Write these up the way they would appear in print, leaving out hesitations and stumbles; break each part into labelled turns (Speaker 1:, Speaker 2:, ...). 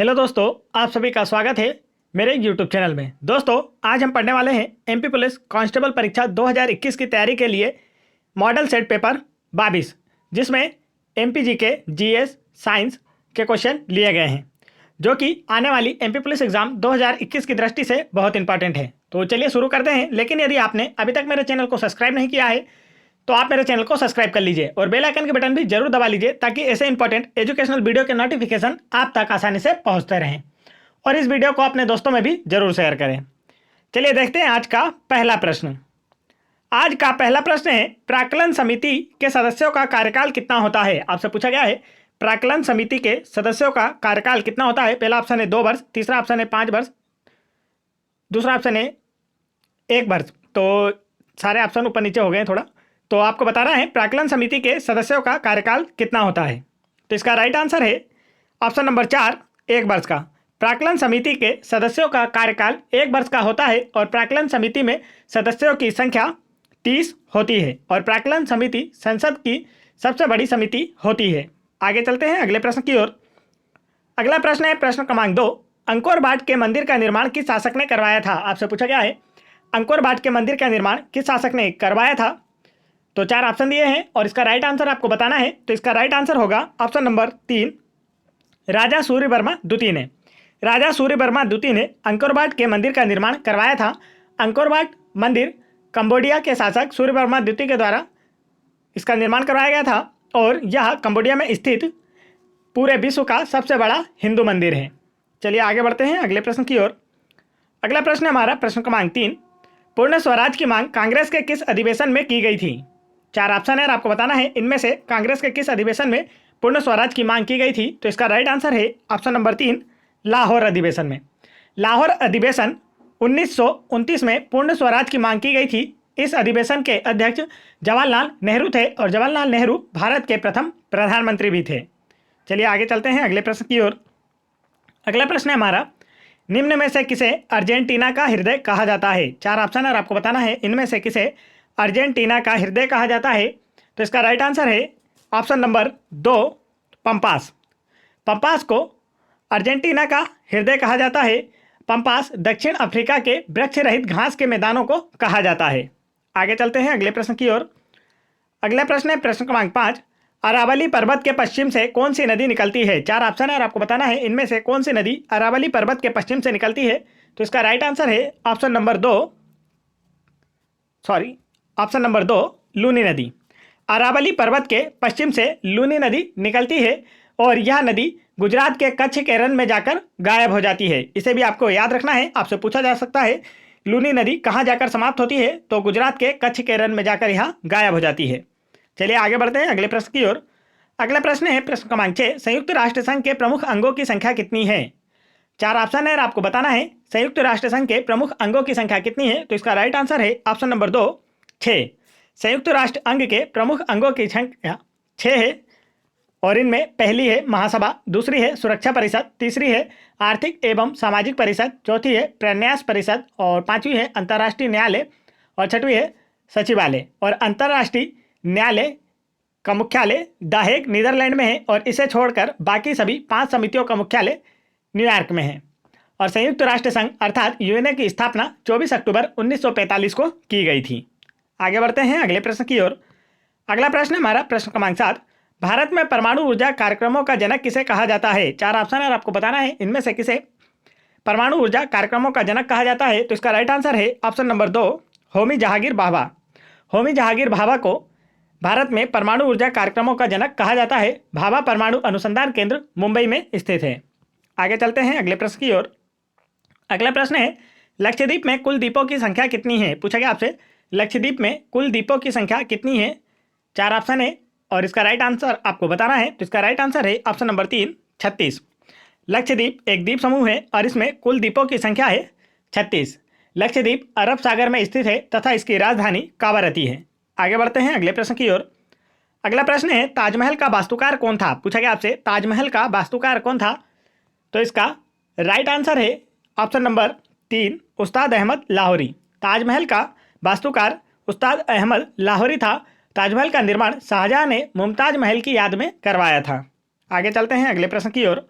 Speaker 1: Hello दोस्तों, आप सभी का स्वागत है मेरे यूट्यूब चैनल में। दोस्तों, आज हम पढ़ने वाले हैं एमपी पुलिस कांस्टेबल परीक्षा 2021 की तैयारी के लिए मॉडल सेट पेपर 22, जिसमें एमपीजी के जीएस साइंस के क्वेश्चन लिए गए हैं, जो कि आने वाली एमपी पुलिस एग्जाम 2021 की दृष्टि से बहुत इंपॉर्टेंट है। तो चलिए शुरू करते हैं। लेकिन यदि आपने अभी तक मेरे चैनल को सब्सक्राइब नहीं किया है तो आप मेरे चैनल को सब्सक्राइब कर लीजिए और बेल आइकन के बटन भी जरूर दबा लीजिए, ताकि ऐसे इंपॉर्टेंट एजुकेशनल वीडियो के नोटिफिकेशन आप तक आसानी से पहुंचते रहें। और इस वीडियो को अपने दोस्तों में भी जरूर शेयर करें। चलिए देखते हैं आज का पहला प्रश्न। आज का पहला प्रश्न है, प्राक्कलन समिति के सदस्यों का कार्यकाल कितना होता है। आपसे पूछा गया है प्राक्कलन समिति के सदस्यों का कार्यकाल कितना होता है। पहला ऑप्शन है 2 वर्ष, तीसरा ऑप्शन है 5 वर्ष, दूसरा ऑप्शन है 1 वर्ष। तो सारे ऑप्शन ऊपर नीचे हो गए थोड़ा। तो आपको बताना है प्राक्कलन समिति के सदस्यों का कार्यकाल कितना होता है। तो इसका राइट आंसर है ऑप्शन नंबर 4, 1 वर्ष का। प्राक्कलन समिति के सदस्यों का कार्यकाल 1 वर्ष का होता है और प्राक्कलन समिति में सदस्यों की संख्या 30 होती है और प्राक्कलन समिति संसद की सबसे बड़ी समिति होती है। आगे चलते हैं अगले प्रश्न की ओर। अगला प्रश्न है प्रश्न क्रमांक 2, अंकोर वाट के मंदिर का निर्माण किस शासक ने करवाया था। आपसे पूछा गया है अंकोर वाट के मंदिर का निर्माण किस शासक ने करवाया था। तो 4 ऑप्शन दिए हैं और इसका राइट आंसर आपको बताना है। तो इसका राइट आंसर होगा ऑप्शन नंबर 3, राजा सूर्यवर्मा द्वितीय ने। राजा सूर्यवर्मा द्वितीय ने अंकोर वाट के मंदिर का निर्माण करवाया था। अंकोर वाट मंदिर कंबोडिया के शासक सूर्यवर्मा द्वितीय के द्वारा इसका निर्माण करवाया गया था और यह कंबोडिया में स्थित पूरे विश्व का सबसे बड़ा हिंदू मंदिर है। चलिए आगे बढ़ते हैं अगले प्रश्न की ओर। अगला प्रश्न है हमारा प्रश्न क्रमांक 3, पूर्ण स्वराज की मांग कांग्रेस के किस अधिवेशन में की गई थी। 4 ऑप्शन है और आपको बताना है इनमें से कांग्रेस के किस अधिवेशन में पूर्ण स्वराज की मांग की गई थी। तो इसका राइट आंसर है ऑप्शन नंबर 3, लाहौर अधिवेशन में। लाहौर अधिवेशन 1929 में पूर्ण स्वराज की मांग की गई थी। इस अधिवेशन के अध्यक्ष जवाहरलाल नेहरू थे और जवाहरलाल नेहरू भारत के प्रथम प्रधानमंत्री भी थे। चलिए आगे चलते हैं अगले प्रश्न की ओर। अगला प्रश्न है हमारा, निम्न में से किसे अर्जेंटीना का हृदय कहा जाता है। 4 ऑप्शन है और आपको बताना है इनमें से किसे अर्जेंटीना का हृदय कहा जाता है। तो इसका राइट आंसर है ऑप्शन नंबर 2, पंपास। पंपास को अर्जेंटीना का हृदय कहा जाता है। पंपास दक्षिण अफ्रीका के वृक्ष रहित घास के मैदानों को कहा जाता है। आगे चलते हैं अगले प्रश्न की ओर। अगला प्रश्न है प्रश्न क्रमांक 5, अरावली पर्वत के पश्चिम से कौन सी नदी निकलती है। 4 ऑप्शन है और आपको बताना है इनमें से कौन सी नदी अरावली पर्वत के पश्चिम से निकलती है। तो इसका राइट आंसर है ऑप्शन नंबर 2, लूनी नदी। अरावली पर्वत के पश्चिम से लूनी नदी निकलती है और यह नदी गुजरात के कच्छ के रण में जाकर गायब हो जाती है। इसे भी आपको याद रखना है। आपसे पूछा जा सकता है लूनी नदी कहाँ जाकर समाप्त होती है, तो गुजरात के कच्छ के रण में जाकर यह गायब हो जाती है। चलिए आगे बढ़ते हैं अगले प्रश्न की ओर। अगला प्रश्न है प्रश्न क्रमांक 6, संयुक्त राष्ट्र संघ के प्रमुख अंगों की संख्या कितनी है। 4 ऑप्शन है और आपको बताना है संयुक्त राष्ट्र संघ के प्रमुख अंगों की संख्या कितनी है। तो इसका राइट आंसर है ऑप्शन नंबर 2, 6। संयुक्त राष्ट्र अंग के प्रमुख अंगों की संख्या 6 है और इनमें पहली है महासभा, दूसरी है सुरक्षा परिषद, तीसरी है आर्थिक एवं सामाजिक परिषद, चौथी है प्रन्यास परिषद और 5वीं है अंतर्राष्ट्रीय न्यायालय और 6वीं है सचिवालय। और अंतर्राष्ट्रीय न्यायालय का मुख्यालय द हेग नीदरलैंड में है और इसे छोड़कर बाकी सभी 5 समितियों का मुख्यालय न्यूयॉर्क में है। और संयुक्त राष्ट्र संघ अर्थात यूएनए की स्थापना 24 अक्टूबर 1945 को की गई थी। आगे बढ़ते हैं अगले प्रश्न की ओर। अगला प्रश्न हमारा प्रश्न क्रमांक 7, भारत में परमाणु ऊर्जा कार्यक्रमों का जनक किसे कहा जाता है। 4 ऑप्शन है और आपको बताना है इनमें से किसे परमाणु ऊर्जा कार्यक्रमों का जनक कहा जाता है। तो इसका राइट आंसर है ऑप्शन नंबर 2, होमी जहांगीर भाभा। होमी जहांगीर भाभा को भारत में परमाणु ऊर्जा कार्यक्रमों का जनक कहा जाता है। भाभा परमाणु अनुसंधान केंद्र मुंबई में स्थित है। आगे चलते हैं अगले प्रश्न की ओर। अगला प्रश्न है, लक्षद्वीप में कुल द्वीपों की संख्या कितनी है। पूछा गया आपसे लक्षद्वीप में कुल द्वीपों की संख्या कितनी है। 4 ऑप्शन है और इसका राइट आंसर आपको बताना है। तो इसका राइट आंसर है ऑप्शन नंबर 3, 36। लक्षद्वीप एक द्वीप समूह है और इसमें कुल द्वीपों की संख्या है 36। लक्षद्वीप अरब सागर में स्थित है तथा इसकी राजधानी कावारती है। आगे बढ़ते हैं अगले प्रश्न की ओर। अगला प्रश्न है, ताजमहल का वास्तुकार कौन था। पूछा गया आपसे ताजमहल का वास्तुकार कौन था। तो इसका राइट आंसर है ऑप्शन नंबर 3, उस्ताद अहमद लाहौरी। ताजमहल का वास्तुकार उस्ताद अहमद लाहौरी था। ताजमहल का निर्माण शाहजहां ने मुमताज महल की याद में करवाया था। आगे चलते हैं अगले प्रश्न की ओर।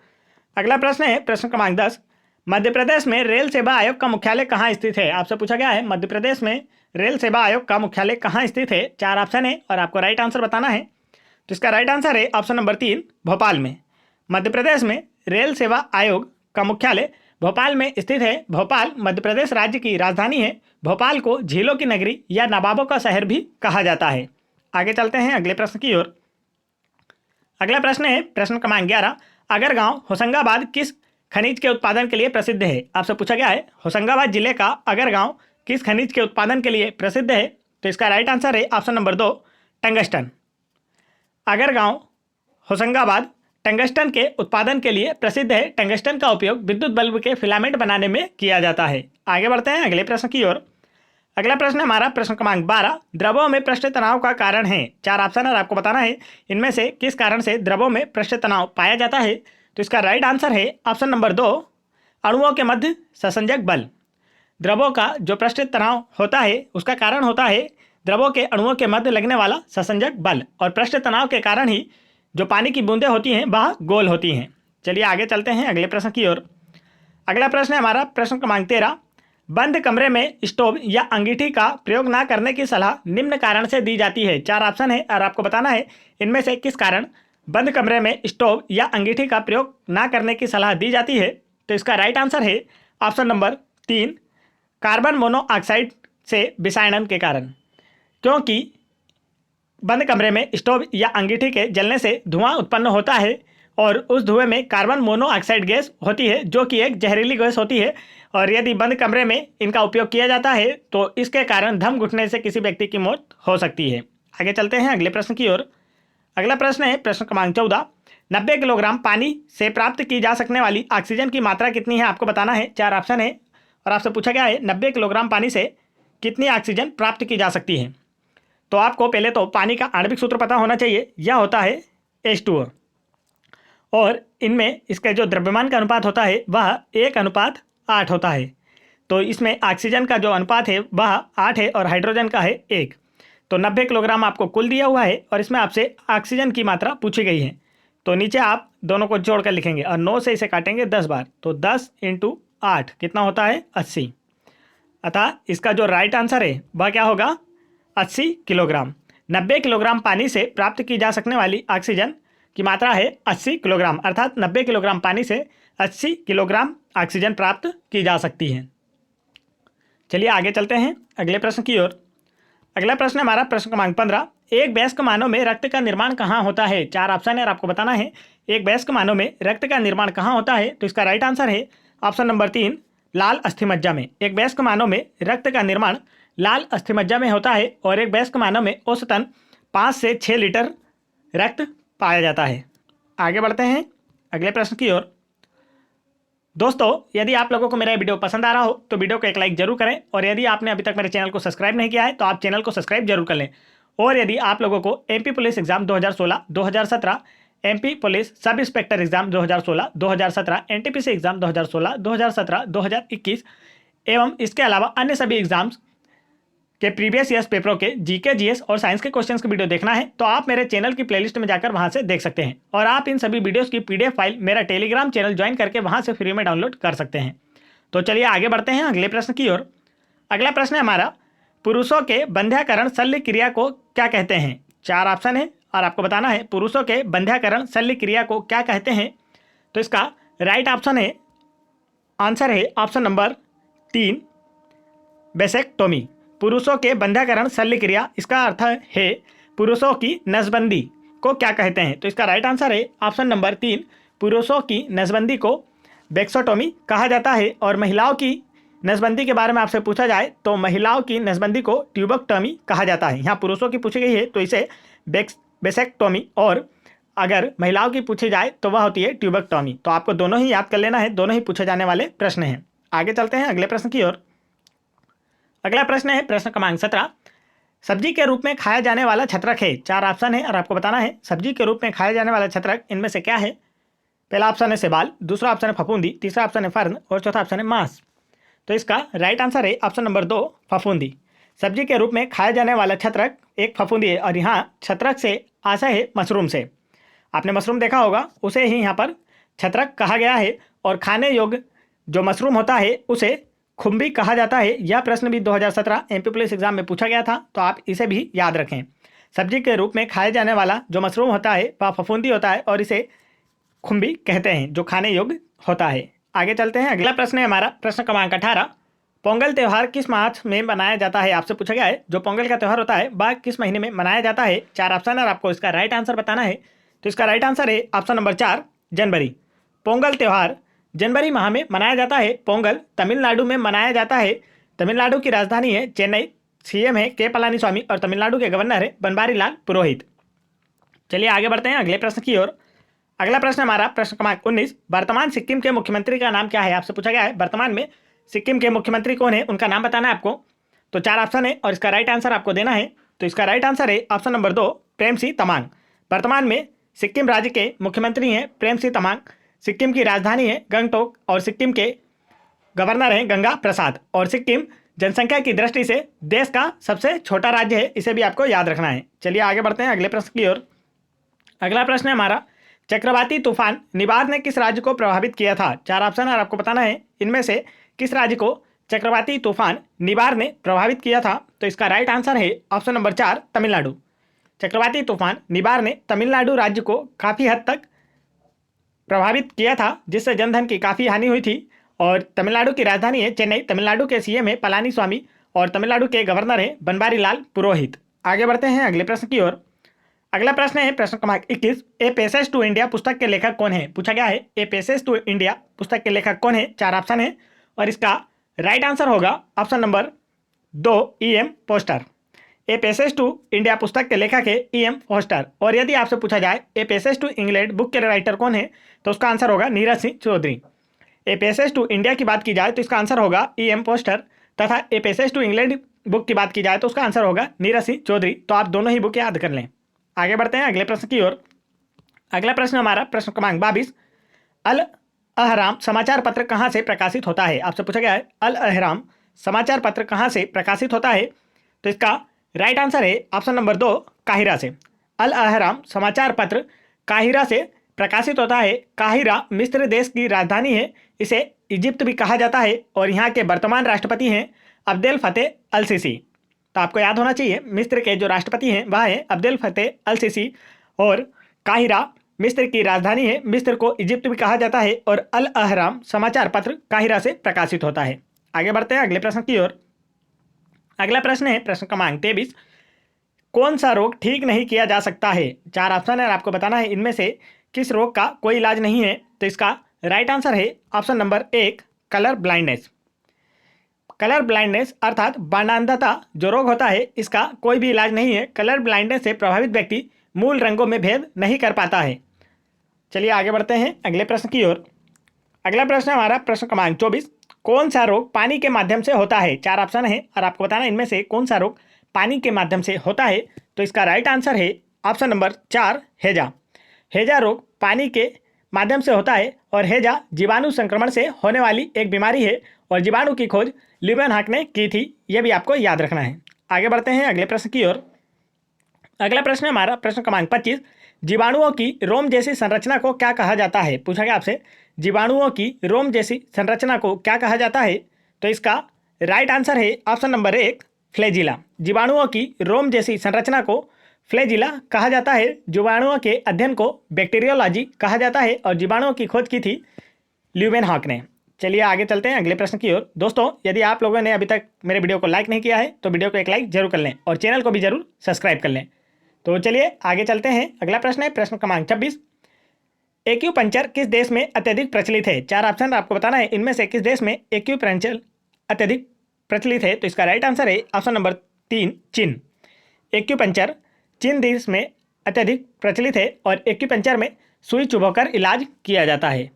Speaker 1: अगला प्रश्न है प्रश्न क्रमांक 10। मध्य प्रदेश में रेल सेवा आयोग का मुख्यालय कहाँ स्थित है? आपसे पूछा गया है मध्य प्रदेश में रेल सेवा आयोग का मुख्यालय कहाँ स्थित है। 4 ऑप्शन है और आपको राइट आंसर बताना है। तो इसका राइट आंसर है ऑप्शन नंबर 3, भोपाल में। मध्य प्रदेश में रेल सेवा आयोग का मुख्यालय भोपाल में स्थित है। भोपाल मध्य प्रदेश राज्य की राजधानी है। भोपाल को झीलों की नगरी या नवाबों का शहर भी कहा जाता है। आगे चलते हैं अगले प्रश्न की ओर। अगला प्रश्न है प्रश्न क्रमांक 11। अगरगांव होशंगाबाद किस खनिज के उत्पादन के लिए प्रसिद्ध है? आपसे पूछा गया है होशंगाबाद जिले का अगरगांव किस खनिज के उत्पादन के लिए प्रसिद्ध है? तो इसका राइट आंसर है option number 2, tungsten. Agargaon Hoshangabad tungsten के उत्पादन के लिए प्रसिद्ध है। टंगस्टन का उपयोग विद्युत बल्ब के फिलामेंट बनाने में किया जाता है। आगे बढ़ते हैं अगले प्रश्न की ओर। अगला प्रश्न हमारा प्रश्न क्रमांक 12। द्रवों में पृष्ठ तनाव का कारण है। 4 ऑप्शन है, आपको बताना है इनमें से किस कारण से द्रवों में पृष्ठ तनाव पाया जाता है। तो इसका राइट आंसर है ऑप्शन नंबर 2, अणुओं के मध्य ससंजक बल। द्रवों का जो पृष्ठ तनाव होता है उसका कारण होता है द्रवों के अणुओं के मध्य लगने वाला ससंजक बल, और पृष्ठ तनाव के कारण ही जो पानी की बूंदें होती हैं वह गोल होती हैं। चलिए आगे चलते हैं अगले प्रश्न की ओर। अगला प्रश्न है हमारा प्रश्न क्रमांक 13। बंद कमरे में स्टोव या अंगीठी का प्रयोग ना करने की सलाह निम्न कारण से दी जाती है। 4 ऑप्शन है और आपको बताना है इनमें से किस कारण बंद कमरे में स्टोव या अंगीठी का प्रयोग ना करने की सलाह दी जाती है। तो इसका राइट आंसर है ऑप्शन नंबर 3, कार्बन मोनोऑक्साइड से विषायन के कारण। क्योंकि बंद कमरे में स्टोव या अंगीठी के जलने से धुआं उत्पन्न होता है और उस धुएं में कार्बन मोनोऑक्साइड गैस होती है जो कि एक जहरीली गैस होती है, और यदि बंद कमरे में इनका उपयोग किया जाता है तो इसके कारण दम घुटने से किसी व्यक्ति की मौत हो सकती है। आगे चलते हैं अगले प्रश्न की ओर। अगला प्रश्न है प्रश्न क्रमांक 14। 90 किलोग्राम पानी से प्राप्त की जा सकने वाली ऑक्सीजन की मात्रा कितनी है? आपको बताना है। 4 ऑप्शन है और आपसे पूछा गया है 90 किलोग्राम पानी से कितनी ऑक्सीजन प्राप्त की जा सकती है। तो आपको पहले तो पानी का आणविक सूत्र पता होना चाहिए, यह होता है H2O, और इनमें इसका जो द्रव्यमान का अनुपात होता है वह 1:8 होता है। तो इसमें ऑक्सीजन का जो अनुपात है वह 8 है और हाइड्रोजन का है 1। तो 90 किलोग्राम आपको कुल दिया हुआ है और इसमें आपसे ऑक्सीजन की मात्रा पूछी गई है। तो नीचे आप दोनों को जोड़कर लिखेंगे और 9 से इसे काटेंगे 10 बार, तो 10 × 8 कितना होता है? 80। अतः इसका जो राइट आंसर है वह क्या होगा? 80 किलोग्राम। 90 किलोग्राम पानी से प्राप्त की जा सकने वाली ऑक्सीजन की मात्रा है 80 किलोग्राम, अर्थात 90 किलोग्राम पानी से 80 किलोग्राम ऑक्सीजन प्राप्त की जा सकती है। चलिए आगे चलते हैं अगले प्रश्न की ओर। अगला प्रश्न हमारा प्रश्न क्रमांक 15। एक वयस्क मानव में रक्त का निर्माण कहाँ होता है? 4 ऑप्शन है और आपको बताना है एक वयस्क मानव में रक्त का निर्माण कहाँ होता है। तो इसका राइट आंसर है ऑप्शन नंबर 3, लाल अस्थिमज्जा में। एक वयस्क मानव में रक्त का निर्माण लाल अस्थिमज्जा में होता है और एक वयस्क मानव में औसतन 5 से 6 लीटर रक्त पाया जाता है। आगे बढ़ते हैं अगले प्रश्न की ओर। दोस्तों, यदि आप लोगों को मेरा वीडियो पसंद आ रहा हो तो वीडियो को एक लाइक जरूर करें, और यदि आपने अभी तक मेरे चैनल को सब्सक्राइब नहीं किया है तो आप चैनल को सब्सक्राइब जरूर कर लें। और यदि आप लोगों को MP police exam 2016, 2017, MP police sub inspector exam 2016, 2017, NTPC exam 2016, 2017, 2021 एवं इसके अलावा अन्य सभी एग्जाम्स के प्रीवियस ईयर्स पेपरों के जीके, जीएस और साइंस के क्वेश्चंस की वीडियो देखना है तो आप मेरे चैनल की प्लेलिस्ट में जाकर वहां से देख सकते हैं, और आप इन सभी वीडियोस की पीडीएफ फाइल मेरा टेलीग्राम चैनल ज्वाइन करके वहां से फ्री में डाउनलोड कर सकते हैं। तो चलिए आगे बढ़ते हैं अगले प्रश्न की ओर। अगला प्रश्न है हमारा, पुरुषों के बंध्याकरण शल्य क्रिया को क्या कहते हैं? 4 ऑप्शन है और आपको बताना है पुरुषों के बंध्याकरण शल्य क्रिया को क्या कहते हैं। तो इसका राइट ऑप्शन है, आंसर है ऑप्शन नंबर 3, वेसेक्टोमी। पुरुषों के बंध्याकरण शल्य क्रिया, इसका अर्थ है पुरुषों की नसबंदी को क्या कहते हैं। तो इसका राइट आंसर है ऑप्शन नंबर 3, पुरुषों की नसबंदी को वेक्सोटोमी कहा जाता है। और महिलाओं की नसबंदी के बारे में आपसे पूछा जाए तो महिलाओं की नसबंदी को ट्यूबोक्टोमी कहा जाता है। यहाँ पुरुषों की पूछी गई है तो इसे वेसेक्टोमी, और अगर महिलाओं की पूछी जाए तो वह होती है ट्यूबोक्टोमी। तो आपको दोनों ही याद कर लेना है, दोनों ही पूछे जाने वाले प्रश्न हैं। आगे चलते हैं अगले प्रश्न की ओर। अगला प्रश्न है प्रश्न क्रमांक 17। सब्जी के रूप में खाया जाने वाला छत्रक है। 4 ऑप्शन है और आपको बताना है सब्जी के रूप में खाया जाने वाला छत्रक इनमें से क्या है। पहला ऑप्शन है सेबाल, दूसरा ऑप्शन है फफूंदी, तीसरा ऑप्शन है फर्न और चौथा ऑप्शन है मांस। तो इसका राइट आंसर है ऑप्शन नंबर 2, फफूंदी। सब्जी के रूप में खाया जाने वाला छत्रक एक फफूंदी है, और यहाँ छत्रक से आशय है मशरूम से। आपने मशरूम देखा होगा, उसे ही यहाँ पर छत्रक कहा गया है और खाने योग्य जो मशरूम होता है उसे खुम्बी कहा जाता है। यह प्रश्न भी 2017 एमपी पुलिस एग्जाम में पूछा गया था, तो आप इसे भी याद रखें। सब्जी के रूप में खाए जाने वाला जो मशरूम होता है वह फफूंदी होता है और इसे खुम्बी कहते हैं, जो खाने योग्य होता है। आगे चलते हैं, अगला प्रश्न है हमारा प्रश्न क्रमांक 18। पोंगल त्यौहार किस माह में मनाया जाता है, आपसे पूछा गया है। जो पोंगल का त्यौहार होता है वह किस महीने में मनाया जाता है। 4 ऑप्शन और आपको इसका राइट आंसर बताना है। तो इसका राइट आंसर है ऑप्शन नंबर 4, जनवरी। पोंगल त्यौहार जनवरी माह में मनाया जाता है। पोंगल तमिलनाडु में मनाया जाता है। तमिलनाडु की राजधानी है चेन्नई। सीएम है के पलानीस्वामी और तमिलनाडु के गवर्नर है बनवारी लाल पुरोहित। चलिए आगे बढ़ते हैं अगले प्रश्न की ओर। अगला प्रश्न हमारा प्रश्न क्रमांक 19। वर्तमान सिक्किम के मुख्यमंत्री का नाम क्या है, आपसे पूछा गया है। वर्तमान में सिक्किम के मुख्यमंत्री कौन है, उनका नाम बताना है आपको। तो 4 ऑप्शन है और इसका राइट आंसर आपको देना है। तो इसका राइट आंसर है ऑप्शन नंबर 2, प्रेमसिंह तमांग। वर्तमान में सिक्किम राज्य के मुख्यमंत्री हैं प्रेमसिंह तमांग। सिक्किम की राजधानी है गंगटोक और सिक्किम के गवर्नर हैं गंगा प्रसाद। और सिक्किम जनसंख्या की दृष्टि से देश का सबसे छोटा राज्य है, इसे भी आपको याद रखना है। चलिए आगे बढ़ते हैं अगले प्रश्न की ओर। अगला प्रश्न है हमारा, चक्रवाती तूफान निबार ने किस राज्य को प्रभावित किया था। 4 ऑप्शन और आपको बताना है इनमें से किस राज्य को चक्रवाती तूफान निबार ने प्रभावित किया था। तो इसका राइट आंसर है ऑप्शन नंबर 4, तमिलनाडु। चक्रवाती तूफान निबार ने तमिलनाडु राज्य को काफ़ी हद तक प्रभावित किया था, जिससे जनधन की काफ़ी हानि हुई थी। और तमिलनाडु की राजधानी है चेन्नई। तमिलनाडु के सीएम है पलानीस्वामी और तमिलनाडु के गवर्नर है बनवारी लाल पुरोहित। आगे बढ़ते हैं अगले प्रश्न की ओर। अगला प्रश्न है प्रश्न क्रमांक 21। ए पैसेज टू इंडिया पुस्तक के लेखक कौन है, पूछा गया है। ए पैसेज टू इंडिया पुस्तक के लेखक कौन है। 4 ऑप्शन है और इसका राइट आंसर होगा option number 2, E M. Forster. A passage to India पुस्तक के लेखक है ई.एम. फोस्टर। और यदि आपसे पूछा जाए a passage to England book के राइटर कौन है, तो उसका आंसर होगा Neeraj Singh Chaudhary. A passage to India की बात की जाए तो इसका आंसर होगा ई.एम. फोस्टर, तथा a passage to England book की बात की जाए तो उसका आंसर होगा नीरज सिंह चौधरी। तो आप दोनों ही बुक याद कर लें। आगे बढ़ते हैं अगले प्रश्न की ओर। अगला प्रश्न हमारा प्रश्न क्रमांक 22। अल अहराम समाचार पत्र कहाँ से प्रकाशित होता है, आपसे पूछा गया है। अल अहराम समाचार पत्र कहाँ से प्रकाशित होता है। तो इसका राइट आंसर है ऑप्शन नंबर 2, काहिरा से। अल अहराम समाचार पत्र काहिरा से प्रकाशित होता है। काहिरा मिस्र देश की राजधानी है। इसे इजिप्ट भी कहा जाता है और यहाँ के वर्तमान राष्ट्रपति हैं अब्देल फतेह अल सीसी। तो आपको याद होना चाहिए मिस्र के जो राष्ट्रपति हैं वह है अब्देल फतेह अल सीसी। और काहिरा मिस्र की राजधानी है। मिस्र को इजिप्ट भी कहा जाता है और अल अहराम समाचार पत्र काहिरा से प्रकाशित होता है। आगे बढ़ते हैं अगले प्रश्न की ओर। अगला प्रश्न है प्रश्न क्रमांक 23। कौन सा रोग ठीक नहीं किया जा सकता है। 4 ऑप्शन है, आपको बताना है इनमें से किस रोग का कोई इलाज नहीं है। तो इसका राइट आंसर है option number 1, colour blindness. Colour blindness अर्थात वर्णांधता जो रोग होता है इसका कोई भी इलाज नहीं है। कलर ब्लाइंडनेस से प्रभावित व्यक्ति मूल रंगों में भेद नहीं कर पाता है। चलिए आगे बढ़ते हैं अगले प्रश्न की ओर। अगला प्रश्न हमारा प्रश्न क्रमांक 24। कौन सा रोग पानी के माध्यम से होता है। 4 ऑप्शन है और आपको बताना इनमें से कौन सा रोग पानी के माध्यम से होता है। तो इसका राइट आंसर है ऑप्शन नंबर 4, हैजा। हैजा रोग पानी के माध्यम से होता है और हैजा जीवाणु संक्रमण से होने वाली एक बीमारी है और जीवाणु की खोज ल्यूवेनहॉक ने की थी। यह भी आपको याद रखना है। आगे बढ़ते हैं अगले प्रश्न की ओर। अगला प्रश्न हमारा प्रश्न क्रमांक 25। जीवाणुओं की रोम जैसी संरचना को क्या कहा जाता है, पूछा गया आपसे। जीवाणुओं की रोम जैसी संरचना को क्या कहा जाता है। तो इसका राइट आंसर है ऑप्शन नंबर 1, फ्लैजिला। जीवाणुओं की रोम जैसी संरचना को फ्लैजिला कहा जाता है। जीवाणुओं के अध्ययन को बैक्टीरियोलॉजी कहा जाता है और जीवाणुओं की खोज की थी ल्यूवेनहॉक ने। चलिए आगे चलते हैं अगले प्रश्न की ओर। दोस्तों, यदि आप लोगों ने अभी तक मेरे वीडियो को लाइक नहीं किया है तो वीडियो को एक लाइक जरूर कर लें और चैनल को भी जरूर सब्सक्राइब कर लें। तो चलिए आगे चलते हैं। अगला प्रश्न है प्रश्न क्रमांक 26। एक्यूपंक्चर किस देश में अत्यधिक प्रचलित है। 4 ऑप्शन आपको बताना है इनमें से किस देश में एक्यूपंक्चर अत्यधिक प्रचलित है। तो इसका राइट आंसर है ऑप्शन नंबर 3, चीन। एक्यूपंक्चर चीन देश में अत्यधिक प्रचलित है और एक्यूपंक्चर में सुई चुभोकर इलाज किया जाता है।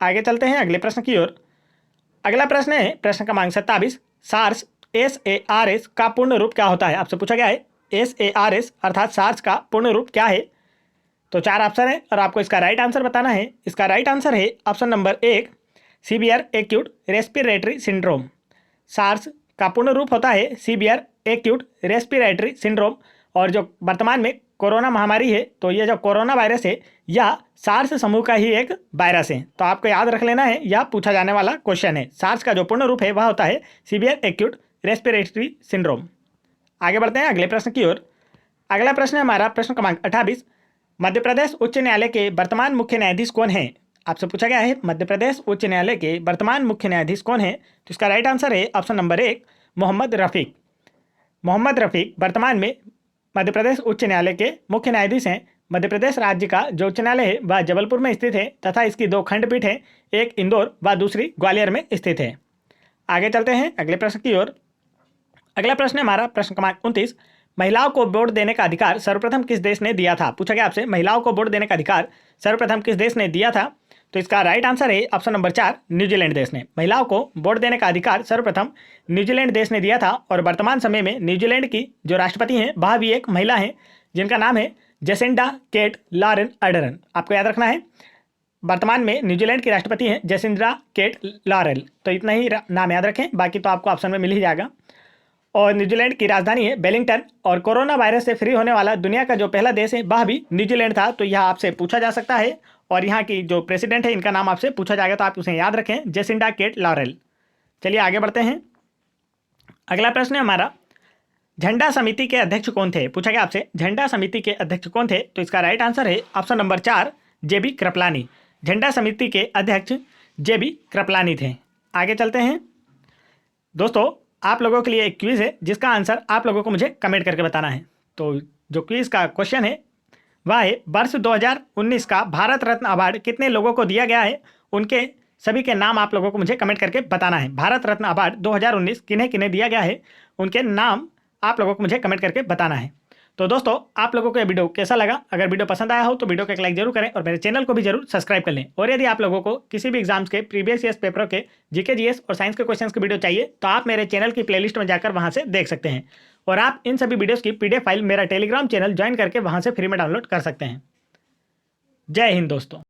Speaker 1: आगे चलते हैं अगले प्रश्न की ओर। अगला प्रश्न है प्रश्न क्रमांक 27। सार्स SARS का पूर्ण रूप क्या होता है, आपसे पूछा गया है। SARS अर्थात सार्स का पूर्ण रूप क्या है। तो 4 ऑप्शन है और आपको इसका राइट आंसर बताना है। इसका राइट आंसर है option number 1, severe acute respiratory syndrome. SARS का पूर्ण रूप होता है सीवियर एक्यूट रेस्पिरेटरी सिंड्रोम। और जो वर्तमान में कोरोना महामारी है, तो ये जो कोरोना वायरस है या सार्स समूह का ही एक वायरस है। तो आपको याद रख लेना है, यह पूछा जाने वाला क्वेश्चन है। सार्स का जो पूर्ण रूप है वह होता है सीवियर एक्यूट रेस्पिरेटरी सिंड्रोम। आगे बढ़ते हैं अगले प्रश्न की ओर। अगला प्रश्न है हमारा प्रश्न क्रमांक 28। मध्य प्रदेश उच्च न्यायालय के वर्तमान मुख्य न्यायाधीश कौन है? आपसे पूछा गया है मध्य प्रदेश उच्च न्यायालय के वर्तमान मुख्य न्यायाधीश कौन है? तो इसका राइट आंसर है ऑप्शन नंबर 1, मोहम्मद रफ़ीक। मोहम्मद रफ़ीक वर्तमान में मध्य प्रदेश उच्च न्यायालय के मुख्य न्यायाधीश हैं। मध्य प्रदेश राज्य का जो उच्च न्यायालय है वह जबलपुर में स्थित है तथा इसकी 2 खंडपीठ हैं, एक इंदौर व दूसरी ग्वालियर में स्थित है। आगे चलते हैं अगले प्रश्न की ओर। अगला प्रश्न है हमारा प्रश्न क्रमांक 29। महिलाओं को वोट देने का अधिकार सर्वप्रथम किस देश ने दिया था? पूछा गया आपसे महिलाओं को वोट देने का अधिकार सर्वप्रथम किस देश ने दिया था? तो इसका राइट आंसर है ऑप्शन नंबर 4, न्यूजीलैंड देश ने। महिलाओं को वोट देने का अधिकार सर्वप्रथम न्यूजीलैंड देश ने दिया था और वर्तमान समय में न्यूजीलैंड की जो राष्ट्रपति हैं वह भी एक महिला हैं, जिनका नाम है जेसिंडा केट लॉरेन अर्डर्न। आपको याद रखना है, वर्तमान में न्यूजीलैंड की राष्ट्रपति हैं जेसिंडा केट लॉरेल। तो इतना ही नाम याद रखें, बाकी तो आपको ऑप्शन में मिल ही जाएगा। और न्यूजीलैंड की राजधानी है वेलिंगटन और कोरोना वायरस से फ्री होने वाला दुनिया का जो पहला देश है वह भी न्यूजीलैंड था। तो यह आपसे पूछा जा सकता है और यहाँ की जो प्रेसिडेंट है इनका नाम आपसे पूछा जाएगा, तो आप उसे याद रखें, जेसिंडा केट लॉरेल। चलिए आगे बढ़ते हैं। अगला प्रश्न है हमारा, झंडा समिति के अध्यक्ष कौन थे? पूछा गया आपसे झंडा समिति के अध्यक्ष कौन थे? तो इसका राइट आंसर है ऑप्शन नंबर 4, जेबी कृपलानी। झंडा समिति के अध्यक्ष जेबी कृपलानी थे। आगे चलते हैं दोस्तों, आप लोगों के लिए एक क्विज है जिसका आंसर आप लोगों को मुझे कमेंट करके बताना है। तो जो क्विज का क्वेश्चन है वह है, वर्ष 2019 का भारत रत्न अवार्ड कितने लोगों को दिया गया है? उनके सभी के नाम आप लोगों को मुझे कमेंट करके बताना है। भारत रत्न अवार्ड 2019 किन्हें किन्हें दिया गया है, उनके नाम आप लोगों को मुझे कमेंट करके बताना है। तो दोस्तों, आप लोगों को ये वीडियो कैसा लगा? अगर वीडियो पसंद आया हो तो वीडियो को एक लाइक जरूर करें और मेरे चैनल को भी जरूर सब्सक्राइब कर लें। और यदि आप लोगों को किसी भी एग्जाम्स के प्रीवियस ईयर्स पेपरों के जीके जीएस और साइंस के क्वेश्चंस की वीडियो चाहिए तो आप मेरे चैनल की प्लेलिस्ट में जाकर वहां से देख सकते हैं। और आप इन सभी वीडियोस की PDF फाइल मेरा टेलीग्राम चैनल ज्वाइन करके वहां से फ्री में डाउनलोड कर सकते हैं। जय हिंद दोस्तों।